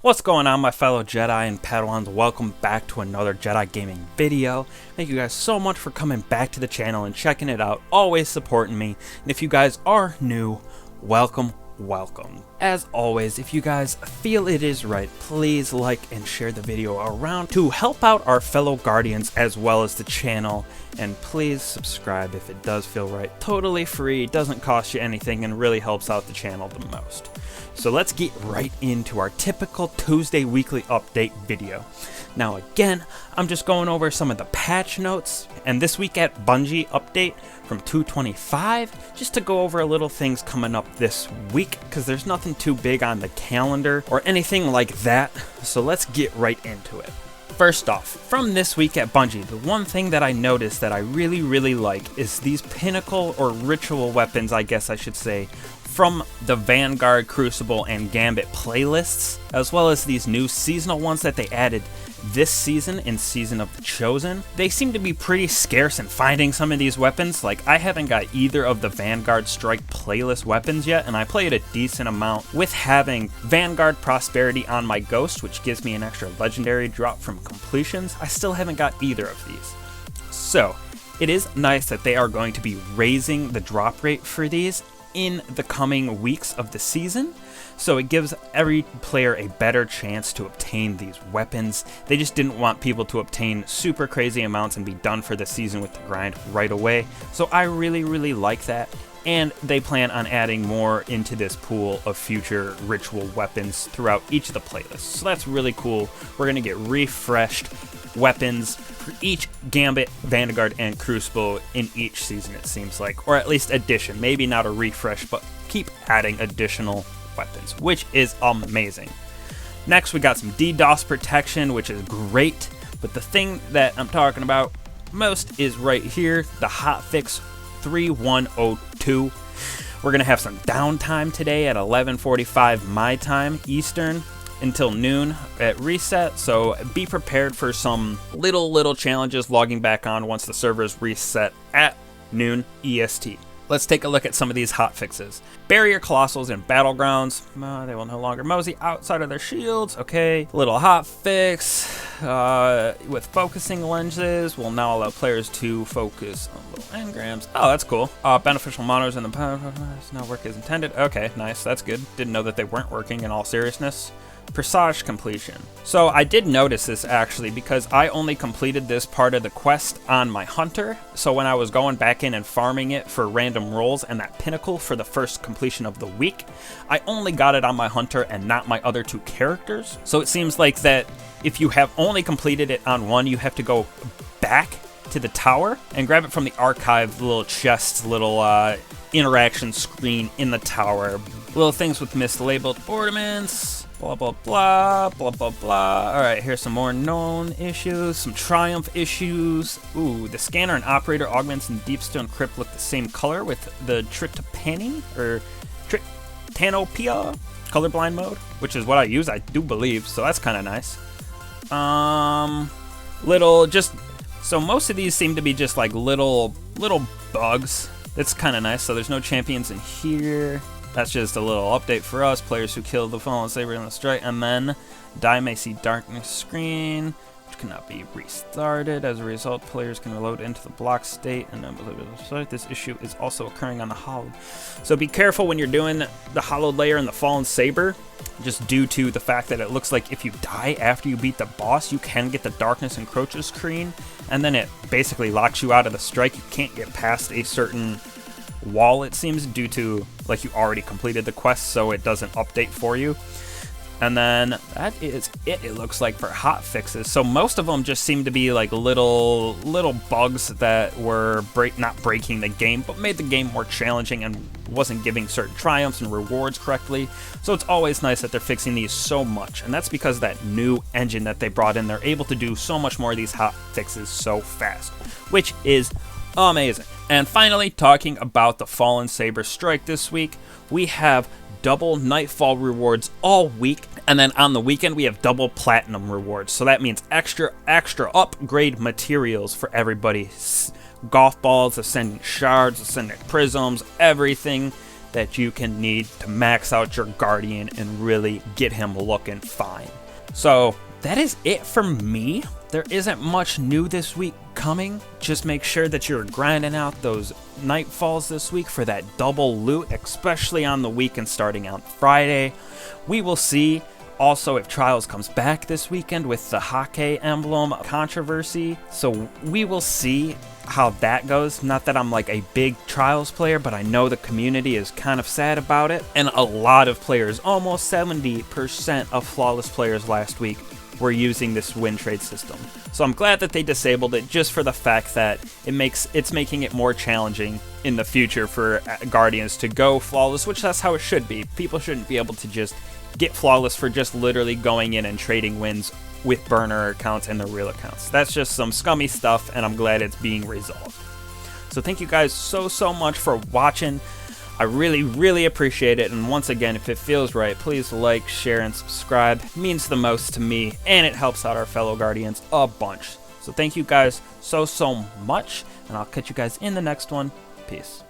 What's going on, my fellow Jedi and Padawans? Welcome back to another Jedi gaming video. Thank you guys so much for coming back to the channel and checking it out, always supporting me. And if you guys are new, welcome. As always, if you guys feel it is right, please like and share the video around to help out our fellow Guardians as well as the channel. And please subscribe if it does feel right. Totally free, doesn't cost you anything, and really helps out the channel the most. So let's get right into our typical Tuesday weekly update video. Now again, I'm just going over some of the patch notes, and this week at Bungie update from 225, just to go over a little things coming up this week, because there's nothing too big on the calendar or anything like that, so let's get right into it. First off, from this week at Bungie, the one thing that I noticed that I really like is these pinnacle or ritual weapons, I guess I should say, from the Vanguard, Crucible, and Gambit playlists, as well as these new seasonal ones that they added this season in Season of the Chosen. They seem to be pretty scarce in finding some of these weapons. Like, I haven't got either of the Vanguard Strike playlist weapons yet, and I played a decent amount with having Vanguard Prosperity on my Ghost, which gives me an extra legendary drop from completions. I still haven't got either of these. So, it is nice that they are going to be raising the drop rate for these in the coming weeks of the season, so it gives every player a better chance to obtain these weapons. They just didn't want people to obtain super crazy amounts and be done for the season with the grind right away, so I really like that. And they plan on adding more into this pool of future ritual weapons throughout each of the playlists, so that's really cool. We're gonna get refreshed weapons for each Gambit, Vanguard, and Crucible in each season, it seems like, or at least addition. Maybe not a refresh, but keep adding additional weapons, which is amazing. Next, we got some DDoS protection, which is great, but the thing that I'm talking about most is right here, the hotfix 3102. We're gonna have some downtime today at 11:45 my time Eastern until noon at reset, so be prepared for some little challenges logging back on once the servers reset at noon EST. Let's take a look at some of these hotfixes. Barrier Colossals in Battlegrounds. They will no longer mosey outside of their shields. Okay. Little hotfix with focusing lenses will now allow players to focus on little engrams. Oh, that's cool. Beneficial monitors in the does not work as intended. Okay, nice. That's good. Didn't know that they weren't working in all seriousness. Presage completion. So I did notice this actually because I only completed this part of the quest on my hunter. So when I was going back in and farming it for random rolls and that pinnacle for the first completion of the week, I only got it on my hunter and not my other two characters. So it seems like that if you have only completed it on one, you have to go back to the tower and grab it from the archive, little chests, little interaction screen in the tower. Little things with mislabeled ornaments. Blah, blah, blah. Alright, here's some more known issues, some Triumph issues. Ooh, the scanner and operator augments in Deepstone Crypt look the same color with the Tritopani, or Tritanopia colorblind mode, which is what I use, I do believe, so that's kind of nice. So most of these seem to be just like little bugs. It's kind of nice, so there's no champions in here. That's just a little update for us, players who killed the Fallen S.A.B.E.R in the Strike, and then die may see darkness screen, which cannot be restarted. As a result, players can reload into the block state, and then this issue is also occurring on the Hollowed. So be careful when you're doing the Hollowed layer in the Fallen S.A.B.E.R, just due to the fact that it looks like if you die after you beat the boss, you can get the Darkness Encroaches screen, and then it basically locks you out of the Strike. You can't get past a certain wall, it seems, due to like you already completed the quest, so it doesn't update for you. And then that is it looks like, for hot fixes. So most of them just seem to be like little bugs that were not breaking the game, but made the game more challenging and wasn't giving certain triumphs and rewards correctly. So it's always nice that they're fixing these so much, and that's because of that new engine that they brought in. They're able to do so much more of these hot fixes so fast, which is amazing. And finally, talking about the Fallen S.A.B.E.R Strike this week, we have double Nightfall rewards all week, and then on the weekend we have double Platinum rewards. So that means extra upgrade materials for everybody. Golf balls, Ascendant Shards, Ascendant Prisms, everything. that you can need to max out your Guardian and really get him looking fine. So that is it for me. There isn't much new this week coming. Just make sure that you're grinding out those Nightfalls this week for that double loot, especially on the weekend starting on Friday. We will see also if Trials comes back this weekend with the Hake emblem controversy. So we will see how that goes. Not that I'm like a big Trials player, but I know the community is kind of sad about it. And a lot of players, almost 70% of flawless players last week, were using this win trade system. So I'm glad that they disabled it, just for the fact that it's making it more challenging in the future for Guardians to go flawless, which that's how it should be. People shouldn't be able to just get flawless for just literally going in and trading wins with burner accounts and the real accounts. That's just some scummy stuff, and I'm glad it's being resolved. So thank you guys so much for watching. I really appreciate it, and once again, if it feels right, please like, share, and subscribe. It means the most to me, and it helps out our fellow Guardians a bunch. So thank you guys so much, and I'll catch you guys in the next one. Peace.